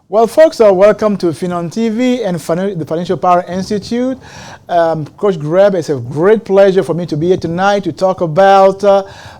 Well, folks, welcome to Finon TV and the Financial Power Institute. Coach Greb, it's a great pleasure for me to be here tonight to talk about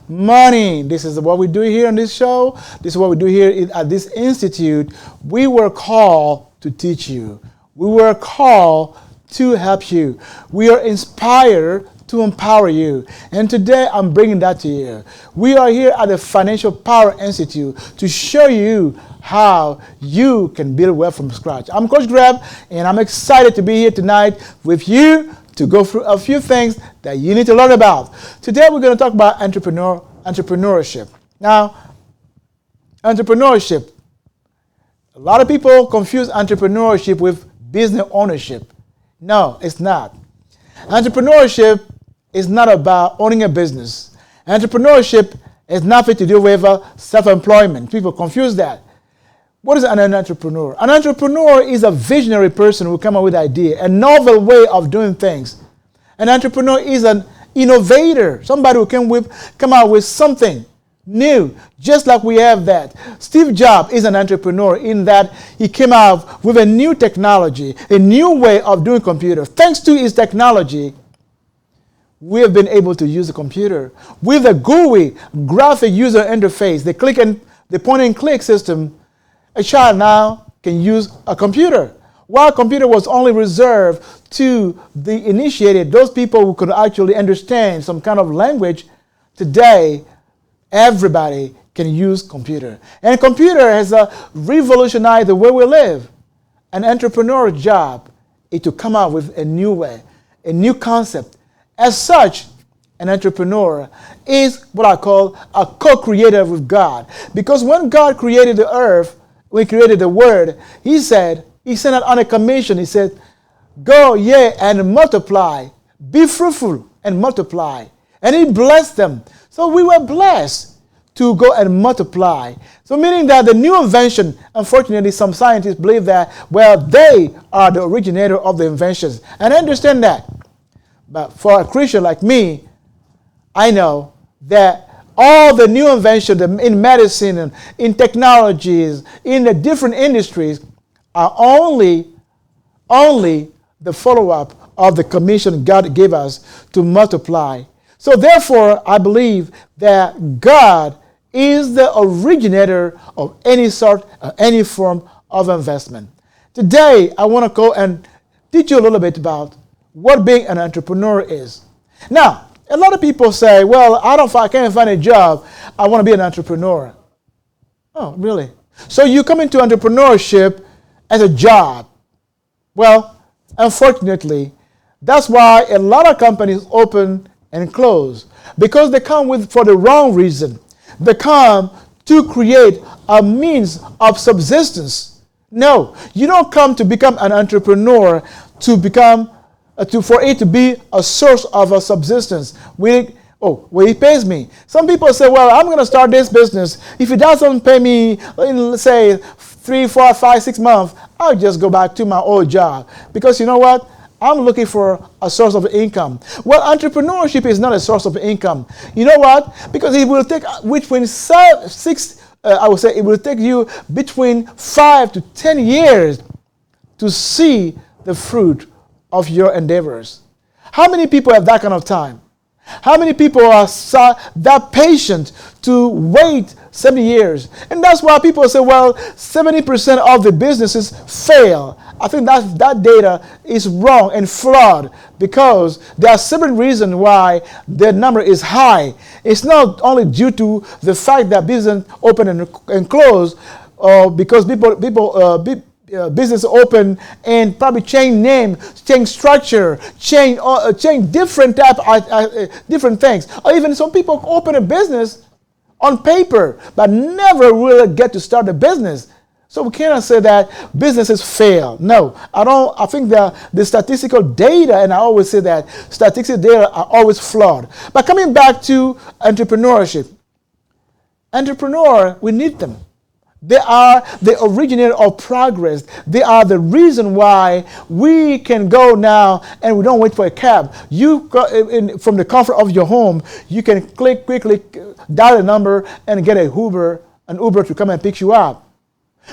money. This is what we do here on this show. This is what we do here at this institute. We were called to teach you. We were called to help you. We are inspired to empower you. And today I'm bringing that to you. We are here at the Financial Power Institute to show you how you can build wealth from scratch. I'm Coach Greb, and I'm excited to be here tonight with you to go through a few things that you need to learn about. Today we're going to talk about entrepreneurship. Now, entrepreneurship. A lot of people confuse entrepreneurship with business ownership. No, it's not. Entrepreneurship is not about owning a business. Entrepreneurship has nothing to do with self-employment. People confuse that. What is an entrepreneur? An entrepreneur is a visionary person who comes up with an idea, a novel way of doing things. An entrepreneur is an innovator, somebody who come out with something new, just like we have that. Steve Jobs is an entrepreneur in that he came out with a new technology, a new way of doing computer. Thanks to his technology, we have been able to use the computer. With a GUI, graphic user interface, the point and click system, a child now can use a computer. While computer was only reserved to the initiated, those people who could actually understand some kind of language, today everybody can use computer. And computer has revolutionized the way we live. An entrepreneur's job is to come up with a new way, a new concept. As such, an entrepreneur is what I call a co-creator with God. Because when God created the earth, when he created the word, he sent it on a commission. He said, go ye and multiply, be fruitful and multiply. And he blessed them. So we were blessed to go and multiply. So meaning that the new invention, unfortunately, some scientists believe that, well, they are the originator of the inventions. And I understand that. But for a Christian like me, I know that all the new inventions in medicine and in technologies, in the different industries, are only the follow-up of the commission God gave us to multiply. So therefore, I believe that God is the originator of any sort, any form of investment. Today, I want to go and teach you a little bit about what being an entrepreneur is. Now, a lot of people say, well, I can't find a job. I want to be an entrepreneur. Oh, really? So you come into entrepreneurship as a job. Well, unfortunately, that's why a lot of companies open and close. Because they come for the wrong reason. They come to create a means of subsistence. No, you don't come to become an entrepreneur for it to be a source of a subsistence. It pays me. Some people say, well, I'm going to start this business. If it doesn't pay me in, let's say, 3, 4, 5, 6 months, I'll just go back to my old job. Because you know what? I'm looking for a source of income. Well, entrepreneurship is not a source of income. You know what? Because it will take it will take you between 5 to 10 years to see the fruit of your endeavors. How many people have that kind of time? How many people are that patient to wait 70 years? And that's why people say, well, 70% of the businesses fail. I think that data is wrong and flawed because there are several reasons why the number is high. It's not only due to the fact that business open and close, or because business open and probably change name, change structure, change different different things. Or even some people open a business on paper but never really get to start a business. So we cannot say that businesses fail. No, I think the statistical data, and I always say that statistical data are always flawed. But coming back to entrepreneurship, we need them. They are the originator of progress. They are the reason why we can go now and we don't wait for a cab. You go from the comfort of your home, you can quickly dial a number and get an Uber to come and pick you up.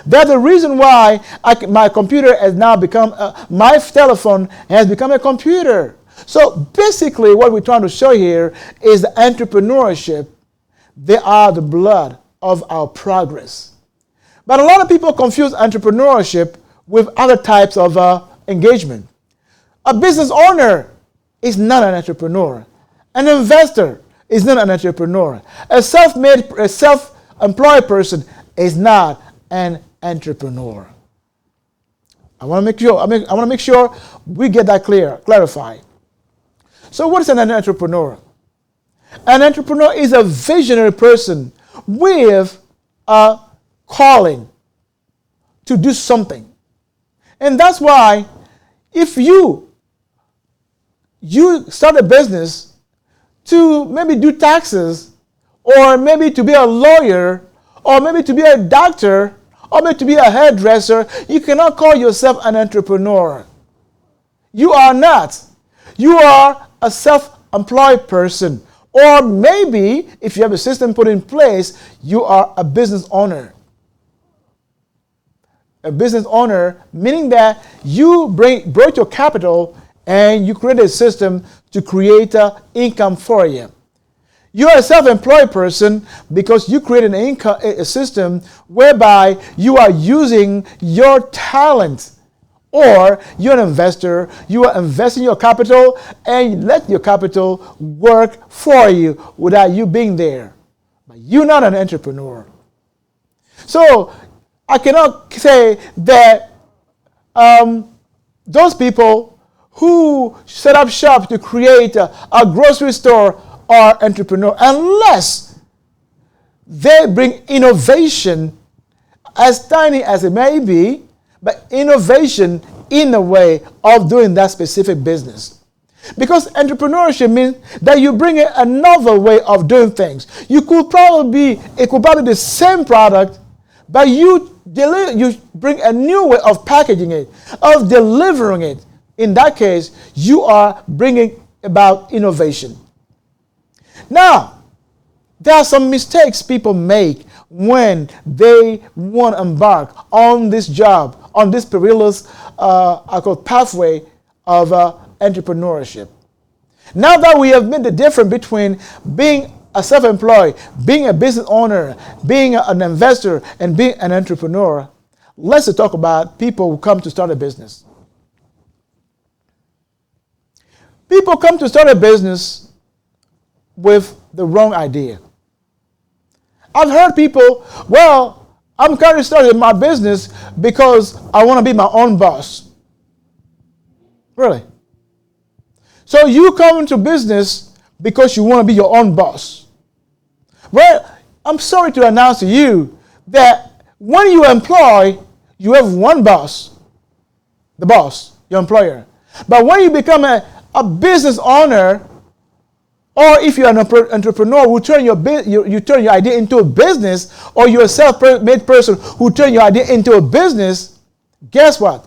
That's the reason why my computer has now become, my telephone has become a computer. So basically what we're trying to show here is the entrepreneurship. They are the blood of our progress. But a lot of people confuse entrepreneurship with other types of engagement. A business owner is not an entrepreneur. An investor is not an entrepreneur. A self-employed person is not an entrepreneur. I want to make sure we get that clarified. So what is an entrepreneur? An entrepreneur is a visionary person with a calling to do something. And that's why if you start a business to maybe do taxes, or maybe to be a lawyer, or maybe to be a doctor, or maybe to be a hairdresser, you cannot call yourself an entrepreneur. You are not. You are a self-employed person. Or maybe, if you have a system put in place, you are a business owner. A business owner, meaning that you brought your capital and you create a system to create income for you. You're a self-employed person because you create a system whereby you are using your talent. Or you're an investor, you are investing your capital and you let your capital work for you without you being there. But you're not an entrepreneur. So I cannot say that those people who set up shop to create a grocery store are entrepreneurs unless they bring innovation, as tiny as it may be, but innovation in a way of doing that specific business. Because entrepreneurship means that you bring in another way of doing things. It could probably be the same product, but you bring a new way of packaging it, of delivering it. In that case, you are bringing about innovation. Now, there are some mistakes people make when they want to embark on this job, on this perilous pathway of entrepreneurship. Now that we have made the difference between being a self-employed, being a business owner, being an investor, and being an entrepreneur, let's talk about people who come to start a business. People come to start a business with the wrong idea. I've heard people, well, I'm currently starting my business because I want to be my own boss. Really? So you come into business because you want to be your own boss. Well, I'm sorry to announce to you that when you employ, you have one boss, the boss, your employer. But when you become a business owner, or if you're an entrepreneur who turn you turn your idea into a business, or you're a self-made person who turn your idea into a business, guess what?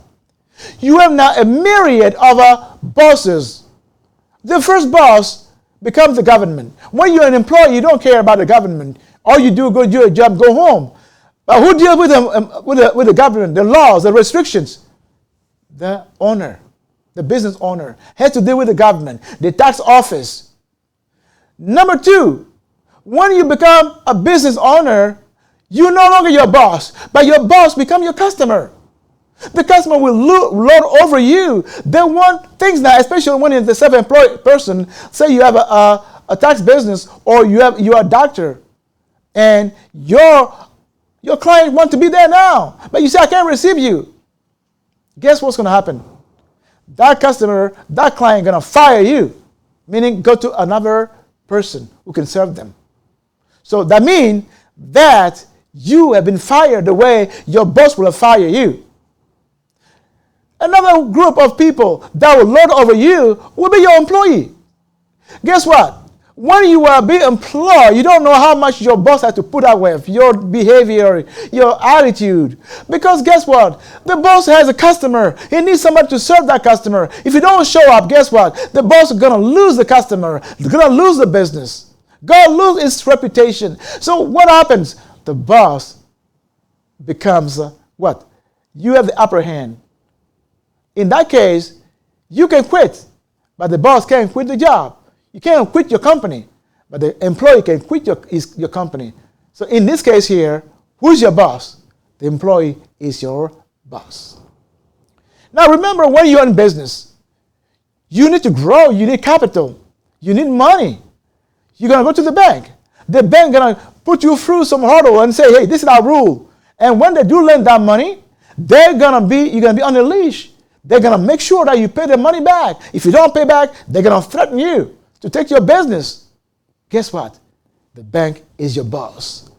You have now a myriad of bosses. The first boss becomes the government. When you're an employee, you don't care about the government. All you do, go do your job, go home. But who deals with the government, the laws, the restrictions? The owner, the business owner, has to deal with the government, the tax office. Number two, when you become a business owner, you're no longer your boss, but your boss becomes your customer. The customer will lord over you. They want things now, especially when it's a self-employed person. Say you have a tax business, or you're a doctor, and your client wants to be there now, but you say, I can't receive you. Guess what's going to happen? That customer, that client, going to fire you, meaning go to another person who can serve them. So that means that you have been fired the way your boss will fire you. Another group of people that will lord over you will be your employee. Guess what? When you are being employed, you don't know how much your boss has to put up with, your behavior, your attitude. Because guess what? The boss has a customer. He needs somebody to serve that customer. If you don't show up, guess what? The boss is going to lose the customer. He's going to lose the business. Going to lose its reputation. So what happens? The boss becomes what? You have the upper hand. In that case, you can quit, but the boss can't quit the job. You can't quit your company, but the employee can quit your company. So in this case here, who's your boss? The employee is your boss. Now remember, when you're in business, you need to grow, you need capital, you need money. You're going to go to the bank. The bank going to put you through some hurdle and say, hey, this is our rule. And when they do lend that money, you're going to be on a leash. They're going to make sure that you pay the money back. If you don't pay back, they're going to threaten you to take your business. Guess what? The bank is your boss.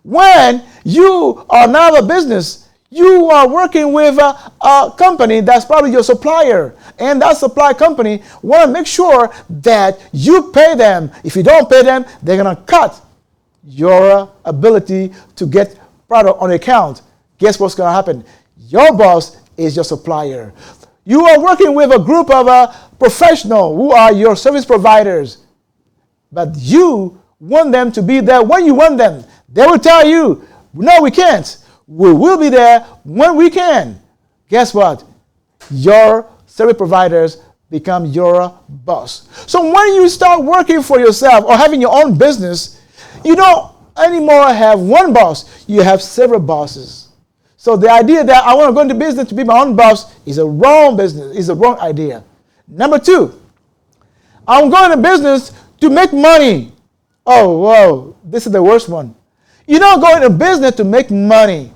When you are now a business, you are working with a company that's probably your supplier. And that supply company want to make sure that you pay them. If you don't pay them, they're going to cut your ability to get product on account. Guess what's going to happen? Your boss is your supplier. You are working with a group of professionals who are your service providers. But you want them to be there when you want them. They will tell you, no, we can't. We will be there when we can. Guess what? Your service providers become your boss. So when you start working for yourself or having your own business, you don't anymore have one boss. You have several bosses. So the idea that I want to go into business to be my own boss is a wrong business, is a wrong idea. Number two, I'm going to business to make money. Oh, whoa, this is the worst one. You don't go into business to make money.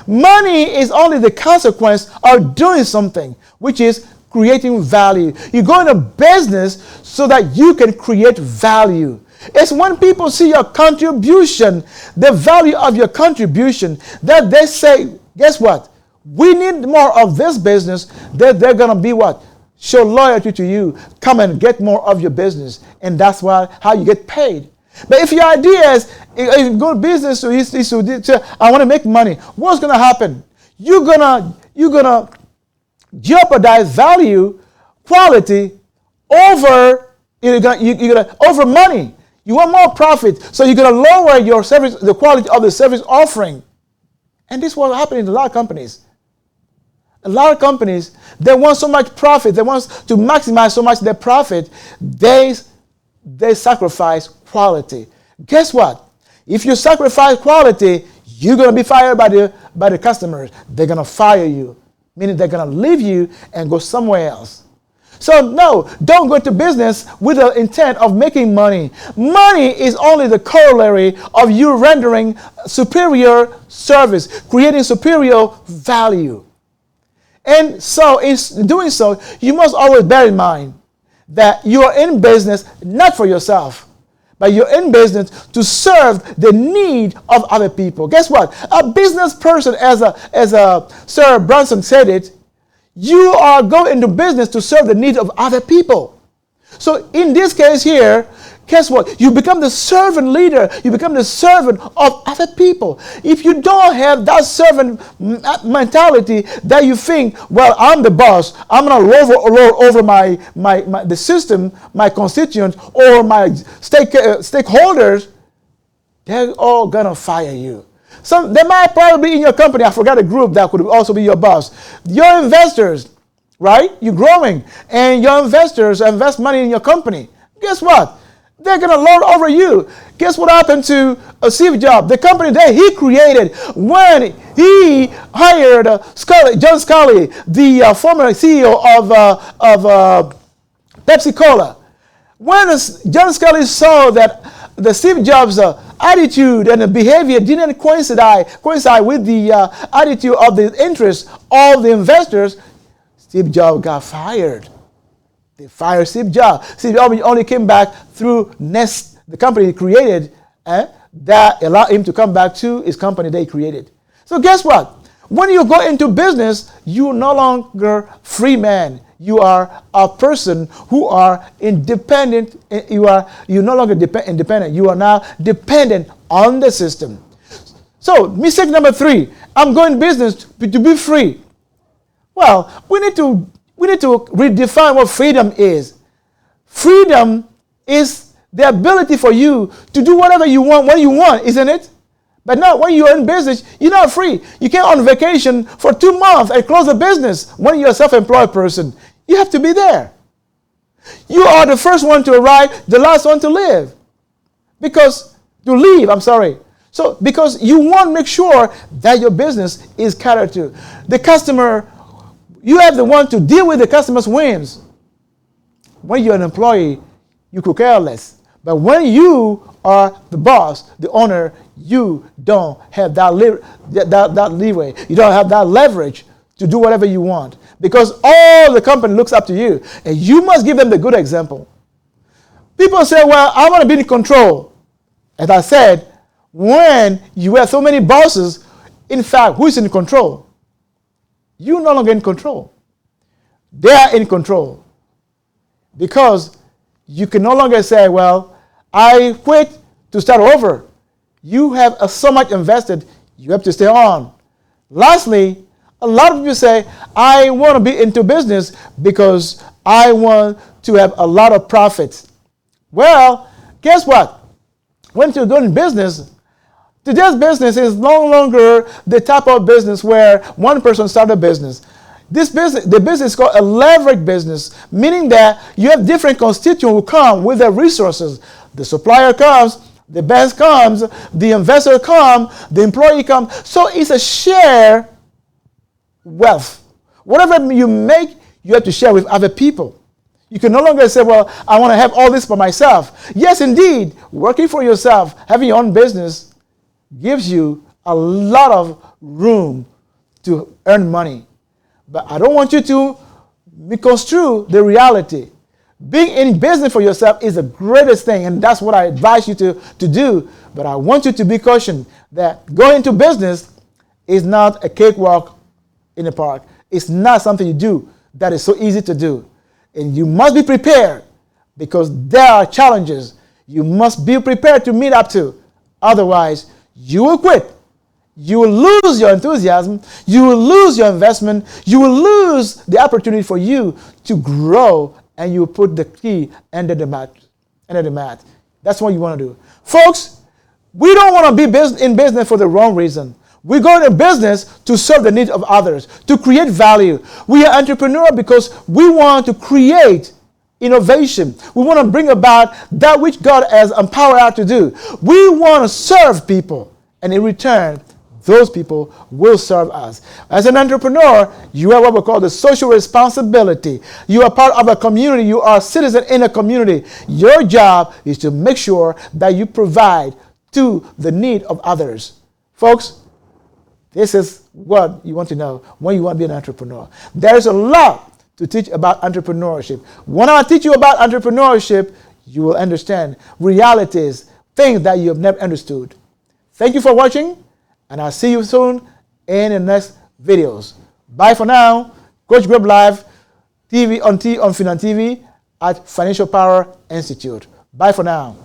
Money is only the consequence of doing something, which is creating value. You go into business so that you can create value. It's when people see your contribution, the value of your contribution, that they say, guess what? We need more of this business. That they're going to be what? Show loyalty to you. Come and get more of your business. And that's how you get paid. But if your idea is, if you go to business, I want to make money, what's going to happen? You're gonna jeopardize value, quality, over money. You want more profit, so you're going to lower your service, the quality of the service offering. And this is what happens in a lot of companies. A lot of companies, they want so much profit, they want to maximize so much their profit, they sacrifice quality. Guess what? If you sacrifice quality, you're going to be fired by the customers. They're going to fire you, meaning they're going to leave you and go somewhere else. So no, don't go into business with the intent of making money. Money is only the corollary of you rendering superior service, creating superior value. And so in doing so, you must always bear in mind that you are in business not for yourself, but you're in business to serve the need of other people. Guess what? A business person, as Sir Brunson said it, you are going into business to serve the needs of other people. So in this case here, guess what? You become the servant leader. You become the servant of other people. If you don't have that servant mentality that you think, well, I'm the boss, I'm going to lord over the system, my constituents, or my stakeholders, they're all going to fire you. They might probably be in your company. I forgot a group that could also be your boss. Your investors, right? You're growing, and your investors invest money in your company. Guess what? They're going to lord over you. Guess what happened to Steve Jobs? The company that he created when he hired John Scully, the former CEO of Pepsi Cola. When John Scully saw that the Steve Jobs attitude and the behavior didn't coincide with the attitude of the interest of the investors, Steve Jobs got fired. They fired Steve Jobs. Steve Jobs only came back through Nest, the company he created, that allowed him to come back to his company that he created. So guess what? When you go into business, you're no longer free man. You are a person who are independent. You're no longer independent. You are now dependent on the system. So mistake number 3, I'm going business to be free. Well, we need to redefine what freedom is. Freedom is the ability for you to do whatever you want when you want, isn't it? But no, when you're in business, you're not free. You can't on vacation for 2 months and close the business when you're a self-employed person. You have to be there. You are the first one to arrive, the last one to leave. So, because you want to make sure that your business is catered to. The customer, you have the one to deal with the customer's whims. When you're an employee, you could care less. But when you are the boss, the owner, you don't have that leeway. You don't have that leverage to do whatever you want. Because all the company looks up to you. And you must give them the good example. People say, well, I want to be in control. As I said, when you have so many bosses, in fact, who is in control? You're no longer in control. They are in control. Because you can no longer say, well, I quit to start over. You have so much invested, you have to stay on. Lastly, a lot of people say, I want to be into business because I want to have a lot of profits. Well, guess what? When you're doing business, today's business is no longer the type of business where one person started a business. The business is called a leverage business, meaning that you have different constituents who come with their resources. The supplier comes, the bank comes, the investor comes, the employee comes. So it's a share wealth. Whatever you make, you have to share with other people. You can no longer say, well, I want to have all this for myself. Yes, indeed, working for yourself, having your own business gives you a lot of room to earn money. But I don't want you to misconstrue the reality. Being in business for yourself is the greatest thing, and that's what I advise you to do. But I want you to be cautioned that going into business is not a cakewalk in the park. It's not something you do that is so easy to do. And you must be prepared because there are challenges you must be prepared to meet up to. Otherwise, you will quit. You will lose your enthusiasm. You will lose your investment. You will lose the opportunity for you to grow, and you will put the key under the mat. That's what you want to do. Folks, we don't want to be in business for the wrong reason. We go into business to serve the needs of others, to create value. We are entrepreneurs because we want to create innovation. We want to bring about that which God has empowered us to do. We want to serve people, and in return, those people will serve us. As an entrepreneur, you have what we call the social responsibility. You are part of a community. You are a citizen in a community. Your job is to make sure that you provide to the need of others. Folks, this is what you want to know when you want to be an entrepreneur. There's a lot to teach about entrepreneurship. When I teach you about entrepreneurship, you will understand realities, things that you have never understood. Thank you for watching, and I'll see you soon in the next videos. Bye for now. Coach Greg Live TV on Finan TV at Financial Power Institute. Bye for now.